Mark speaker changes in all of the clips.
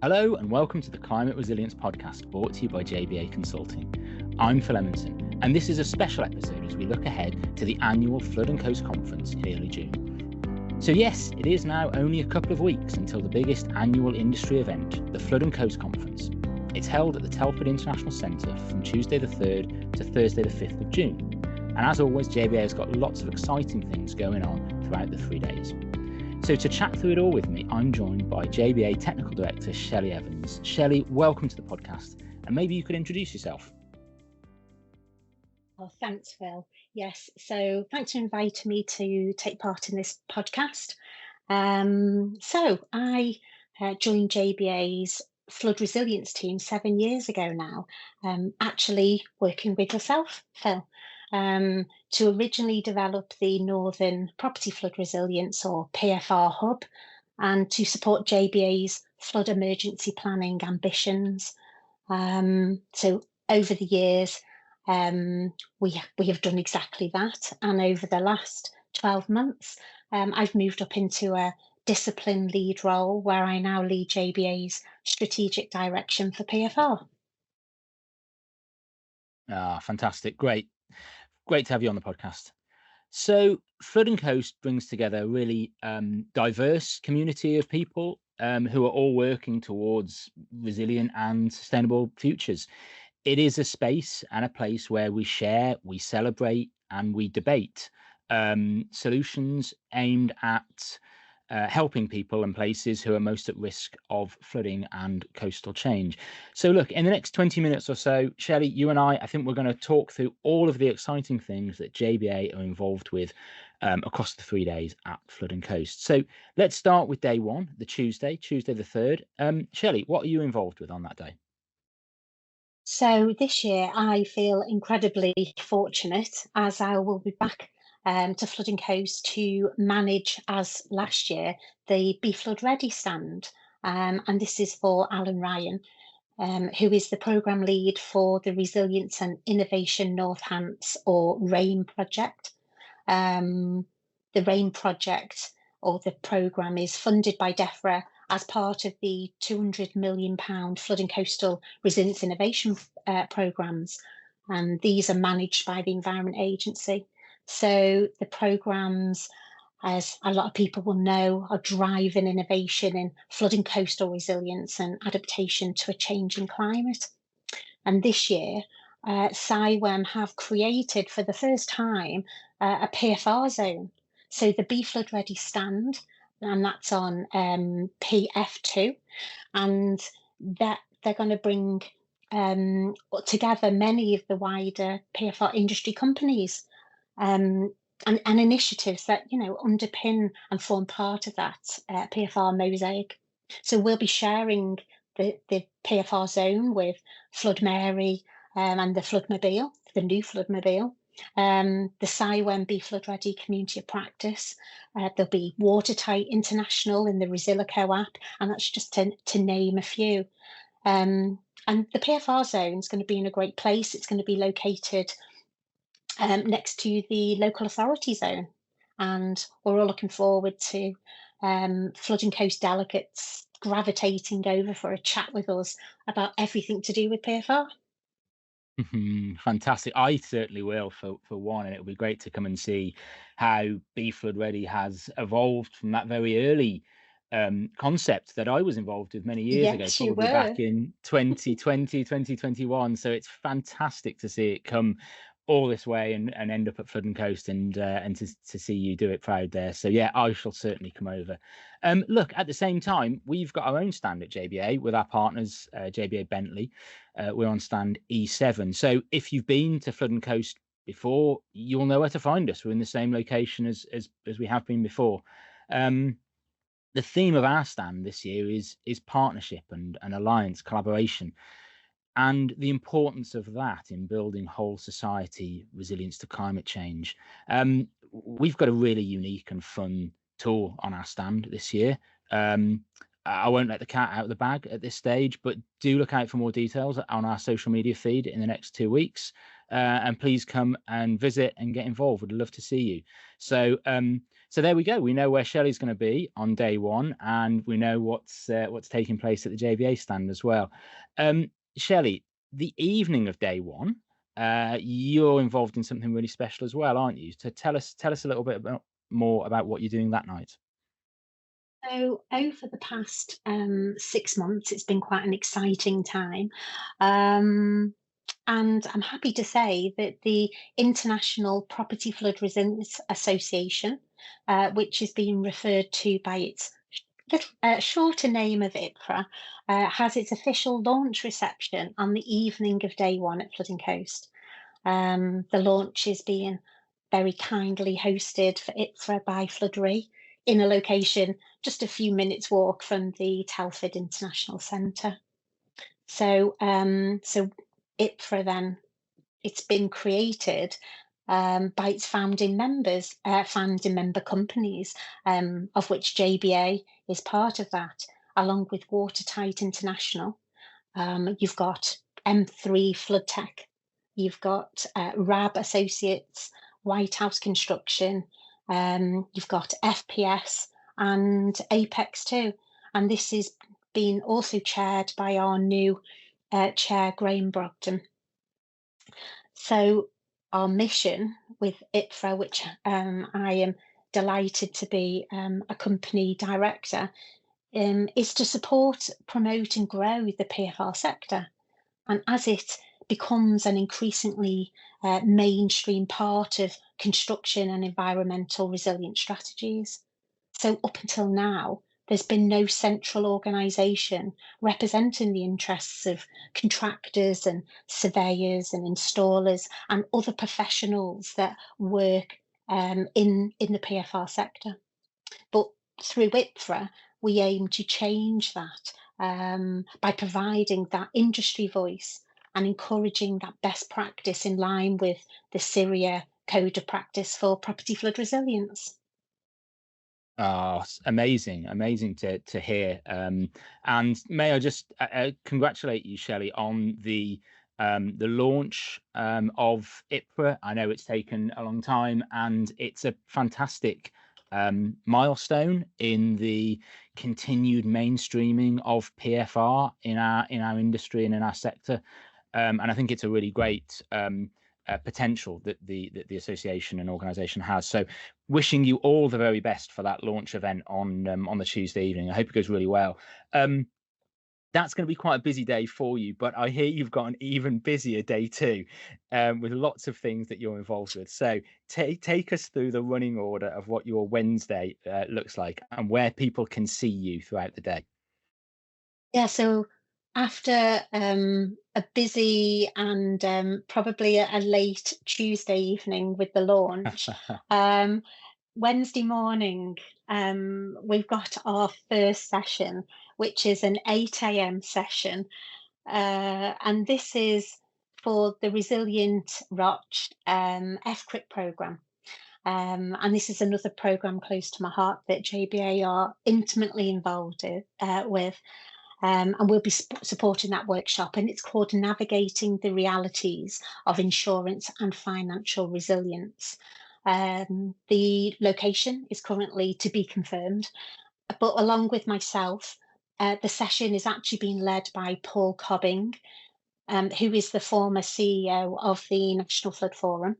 Speaker 1: Hello and welcome to the Climate Resilience Podcast, brought to you by JBA Consulting. I'm Phil Evanson, and this is a special episode as we look ahead to the annual Flood and Coast Conference in early June. So yes, it is now only a couple of weeks until the biggest annual industry event, the Flood and Coast Conference. It's held at the Telford International Centre from Tuesday the 3rd to Thursday the 5th of June. And as always, JBA has got lots of exciting things going on throughout the 3 days. So to chat through it all with me, I'm joined by JBA Technical Director Shelley Evans. Shelley, welcome to the podcast, and maybe you could introduce yourself.
Speaker 2: Oh, thanks, Phil. Yes, so thanks for inviting me to take part in this podcast. So I joined JBA's flood resilience team 7 years ago now, actually working with yourself, Phil, to originally develop the Northern Property Flood Resilience, or PFR hub, and to support JBA's flood emergency planning ambitions. So over the years, we have done exactly that, and over the last 12 months, I've moved up into a discipline lead role where I now lead JBA's strategic direction for PFR.
Speaker 1: Fantastic. Great to have you on the podcast. So Flood and Coast brings together a really diverse community of people who are all working towards resilient and sustainable futures. It is a space and a place where we share, we celebrate, and we debate solutions aimed at helping people and places who are most at risk of flooding and coastal change. So look, in the next 20 minutes or so, Shelley, you and I think we're going to talk through all of the exciting things that JBA are involved with across the 3 days at Flood and Coast. So let's start with day one, the Tuesday the 3rd. Shelley, what are you involved with on that day?
Speaker 2: So this year I feel incredibly fortunate, as I will be back to Flood and Coast to manage, as last year, the Be Flood Ready stand. And this is for Alan Ryan, who is the programme lead for the Resilience and Innovation North Hants, or RAIN project. The RAIN project, or the programme, is funded by IPFRA as part of the £200 million Flood and Coastal Resilience Innovation programmes. And these are managed by the Environment Agency. So the programmes, as a lot of people will know, are driving innovation in flood and coastal resilience and adaptation to a changing climate. And this year, SciWem have created for the first time a PFR zone. So the Be Flood Ready stand, and that's on PF2, and that they're going to bring together many of the wider PFR industry companies and initiatives that underpin and form part of that PFR mosaic. So we'll be sharing the PFR zone with Flood Mary and the Floodmobile, the new Floodmobile, the SciWem Be Flood Ready Community of Practice. There'll be Watertight International in the Resilico app, and that's just to name a few. And the PFR zone is going to be in a great place. It's going to be located next to the local authority zone, and we're all looking forward to Flood and Coast delegates gravitating over for a chat with us about everything to do with PFR.
Speaker 1: Fantastic. I certainly will for one, and it'll be great to come and see how Be Flood Ready has evolved from that very early concept that I was involved with many years ago, probably back in 2020, 2021. So it's fantastic to see it come all this way and end up at Flood and Coast, and to see you do it proud there. So yeah, I shall certainly come over. Look, at the same time, we've got our own stand at JBA with our partners, JBA Bentley. We're on stand E7. So if you've been to Flood and Coast before, you'll know where to find us. We're in the same location as we have been before. The theme of our stand this year is partnership and alliance, collaboration, and the importance of that in building whole society resilience to climate change. We've got a really unique and fun tool on our stand this year. I won't let the cat out of the bag at this stage, but do look out for more details on our social media feed in the next 2 weeks. And please come and visit and get involved. We'd love to see you. So So there we go. We know where Shelley's going to be on day one, and we know what's taking place at the JVA stand as well. Shelley, the evening of day one, you're involved in something really special as well, aren't you? So tell us a little bit more about what you're doing that night.
Speaker 2: So over the past 6 months, it's been quite an exciting time. Um, and I'm happy to say that the International Property Flood Resilience Association, which is being referred to by its shorter name of IPFRA, has its official launch reception on the evening of day one at Flooding Coast. The launch is being very kindly hosted for IPFRA by Floodery in a location just a few minutes walk from the Telford International Centre. So IPFRA then, it's been created by its founding members, founding member companies, of which JBA is part of that, along with Watertight International. You've got M3 Flood Tech, you've got RAB Associates, White House Construction, you've got FPS and Apex too. And this is being also chaired by our new chair, Graham Brogden. So our mission with IPFRA, which I am delighted to be a company director, is to support, promote and grow the PFR sector. And as it becomes an increasingly mainstream part of construction and environmental resilience strategies. So up until now, there's been no central organisation representing the interests of contractors and surveyors and installers and other professionals that work in the PFR sector. But through IPFRA, we aim to change that by providing that industry voice and encouraging that best practice in line with the Syria Code of Practice for Property Flood Resilience.
Speaker 1: Ah, amazing, amazing to hear. And may I just congratulate you, Shelley, on the launch of IPFRA. I know it's taken a long time, and it's a fantastic milestone in the continued mainstreaming of PFR in our industry and in our sector. And I think it's a really great potential that the association and organisation has. So, wishing you all the very best for that launch event on the Tuesday evening. I hope it goes really well. That's going to be quite a busy day for you, but I hear you've got an even busier day too, with lots of things that you're involved with. So take us through the running order of what your Wednesday looks like and where people can see you throughout the day.
Speaker 2: Yeah, so after a busy and probably a late Tuesday evening with the launch, um, Wednesday morning, we've got our first session, which is an 8 a.m. session. And this is for the Resilient ROCH FCRIP programme. And this is another programme close to my heart that JBA are intimately involved with. And we'll be supporting that workshop, and it's called Navigating the Realities of Insurance and Financial Resilience. The location is currently to be confirmed, but along with myself, the session is actually being led by Paul Cobbing, who is the former CEO of the National Flood Forum.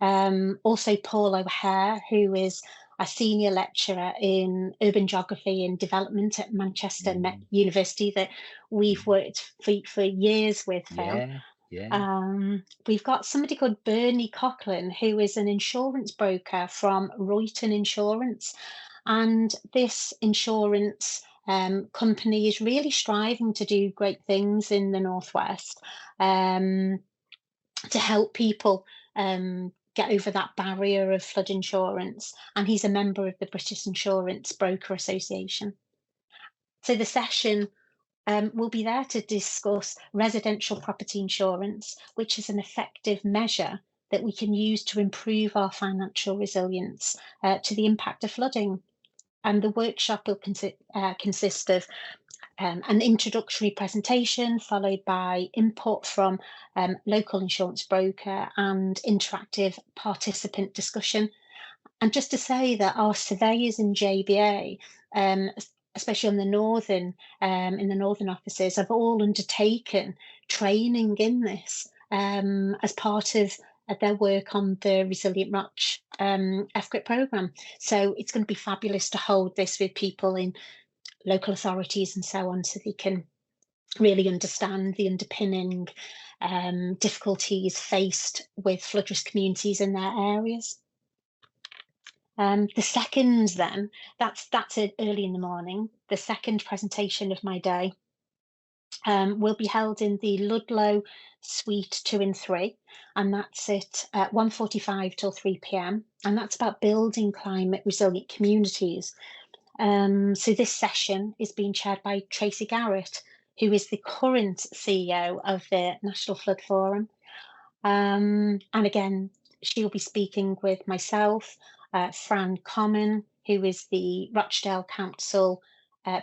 Speaker 2: Also Paul O'Hare, who is a senior lecturer in urban geography and development at Manchester Met University that we've worked for years with, Phil.
Speaker 1: Yeah.
Speaker 2: We've got somebody called Bernie Coughlin, who is an insurance broker from Royton Insurance. And this insurance company is really striving to do great things in the Northwest to help people get over that barrier of flood insurance. And he's a member of the British Insurance Broker Association. So the session will be there to discuss residential property insurance, which is an effective measure that we can use to improve our financial resilience to the impact of flooding. And the workshop will consist of an introductory presentation followed by input from local insurance broker and interactive participant discussion. And just to say that our surveyors in JBA, especially on the northern, in the northern offices, have all undertaken training in this as part of their work on the Resilient Roch FGRIP programme. So it's going to be fabulous to hold this with people in local authorities and so on, so they can really understand the underpinning difficulties faced with flood risk communities in their areas. The second then, that's it early in the morning. The second presentation of my day will be held in the Ludlow Suite 2 and 3, and that's at 1:45 till 3 p.m. And that's about building climate resilient communities. So this session is being chaired by Tracy Garrett, who is the current CEO of the National Flood Forum. And again, she'll be speaking with myself, Fran Common, who is the Rochdale Council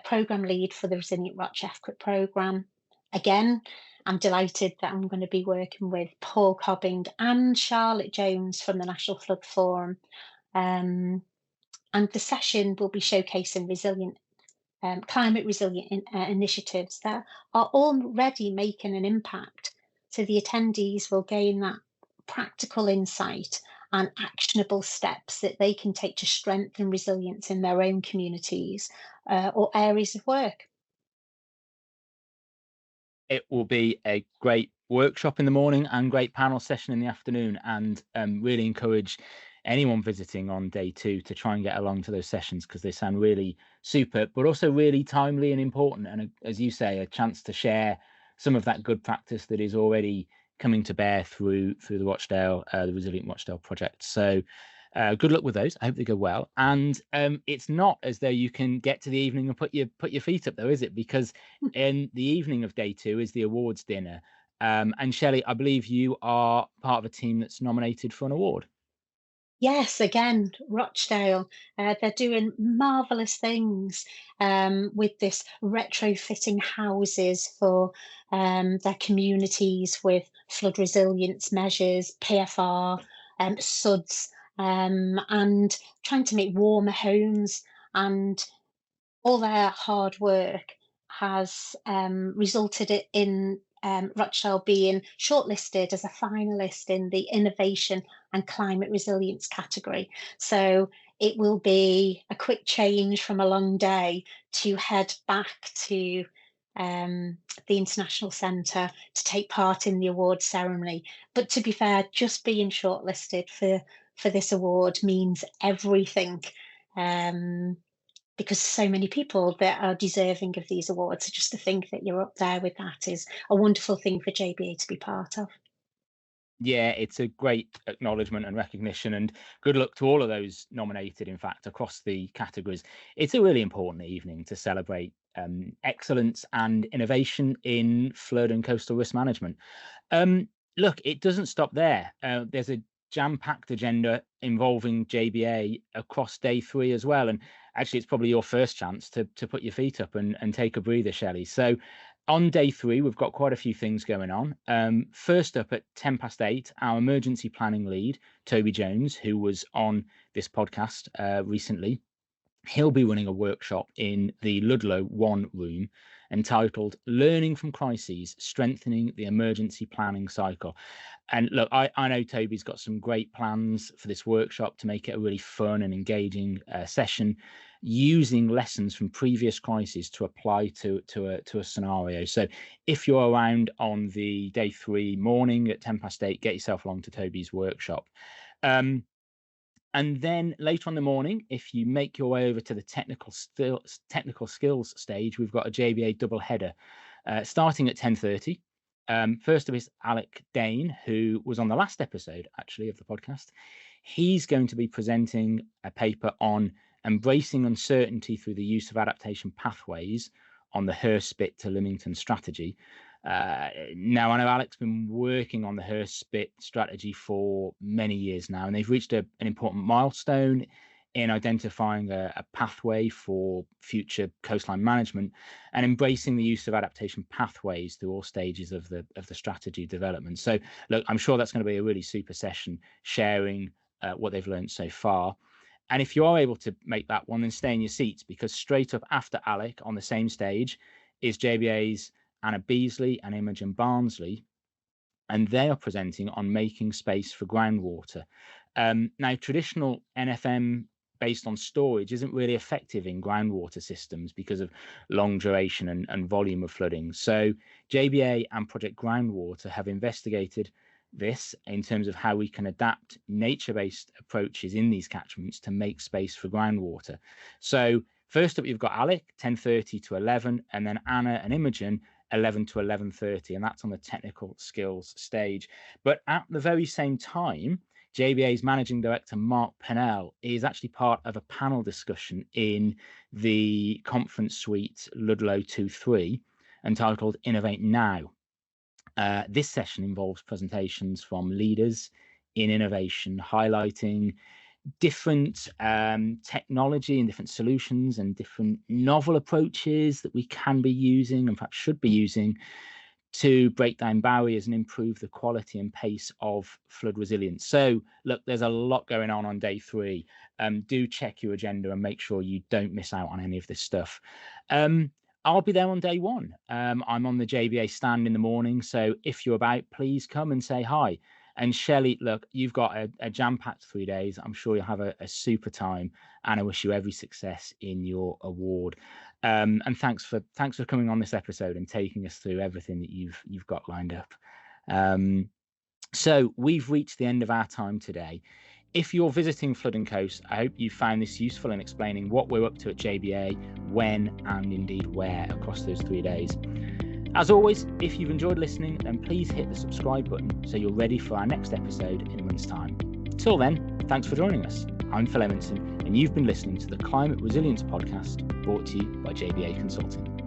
Speaker 2: programme lead for the Resilient Roch FGRIP programme. Again, I'm delighted that I'm going to be working with Paul Cobbing and Charlotte Jones from the National Flood Forum. And the session will be showcasing climate resilient initiatives that are already making an impact. So the attendees will gain that practical insight and actionable steps that they can take to strengthen resilience in their own communities or areas of work.
Speaker 1: It will be a great workshop in the morning and great panel session in the afternoon, and really encourage anyone visiting on day 2 to try and get along to those sessions, because they sound really super, but also really timely and important, and as you say, a chance to share some of that good practice that is already coming to bear through the Rochdale, the Resilient Rochdale project. So good luck with those. I hope they go well. And it's not as though you can get to the evening and put your feet up, though, is it? Because in the evening of day 2 is the awards dinner. And Shelley, I believe you are part of a team that's nominated for an award.
Speaker 2: Yes, again, Rochdale, they're doing marvellous things with this retrofitting houses for their communities with flood resilience measures, PFR, SUDS, and trying to make warmer homes. And all their hard work has resulted in Rochdale being shortlisted as a finalist in the Innovation and Climate Resilience category. So it will be a quick change from a long day to head back to the International Centre to take part in the award ceremony. But to be fair, just being shortlisted for this award means everything. Because so many people that are deserving of these awards. So just to think that you're up there with that is a wonderful thing for JBA to be part of.
Speaker 1: Yeah, it's a great acknowledgement and recognition, and good luck to all of those nominated, in fact, across the categories. It's a really important evening to celebrate excellence and innovation in flood and coastal risk management. Look, it doesn't stop there. There's a jam-packed agenda involving JBA across day 3 as well. And actually, it's probably your first chance to put your feet up and take a breather, Shelley. So on day 3, we've got quite a few things going on. First up at 8:10, our emergency planning lead, Toby Jones, who was on this podcast recently, he'll be running a workshop in the Ludlow 1 room entitled Learning from Crises, Strengthening the Emergency Planning Cycle. And look, I know Toby's got some great plans for this workshop to make it a really fun and engaging session, using lessons from previous crises to apply to a scenario. So if you're around on the day 3 morning at 8:10, get yourself along to Toby's workshop. And then later on in the morning, if you make your way over to the technical skills stage, we've got a JBA double header starting at 10:30. First of is Alec Dane, who was on the last episode, actually, of the podcast. He's going to be presenting a paper on embracing uncertainty through the use of adaptation pathways on the Hurst-Spit to Lymington strategy. Now, I know Alec's been working on the Hurst-Spit strategy for many years now, and they've reached an important milestone in identifying a pathway for future coastline management and embracing the use of adaptation pathways through all stages of the strategy development. So, look, I'm sure that's going to be a really super session, sharing what they've learned so far. And if you are able to make that one, then stay in your seats, because straight up after Alec on the same stage is JBA's Anna Beasley and Imogen Barnsley, and they are presenting on making space for groundwater. Now, traditional NFM based on storage isn't really effective in groundwater systems because of long duration and volume of flooding. So JBA and Project Groundwater have investigated this in terms of how we can adapt nature-based approaches in these catchments to make space for groundwater. So first up, you've got Alec, 10:30 to 11, and then Anna and Imogen, 11 to 11:30, and that's on the technical skills stage. But at the very same time, JBA's managing director, Mark Pennell, is actually part of a panel discussion in the conference suite Ludlow 2-3 entitled Innovate Now. This session involves presentations from leaders in innovation, highlighting different technology and different solutions and different novel approaches that we can be using, and perhaps should be using, to break down barriers and improve the quality and pace of flood resilience. So look, there's a lot going on day 3. Do check your agenda and make sure you don't miss out on any of this stuff. I'll be there on day 1. I'm on the JBA stand in the morning, so if you're about, please come and say hi. And Shelley, look, you've got a jam-packed 3 days. I'm sure you'll have a super time, and I wish you every success in your award. And thanks for coming on this episode and taking us through everything that you've got lined up. So we've reached the end of our time today. If you're visiting Flood and Coast, I hope you found this useful in explaining what we're up to at JBA, when, and indeed where across those 3 days. As always, if you've enjoyed listening, then please hit the subscribe button so you're ready for our next episode in a month's time. Till then, thanks for joining us. I'm Phil Evanson, and you've been listening to the Climate Resilience Podcast, brought to you by JBA Consulting.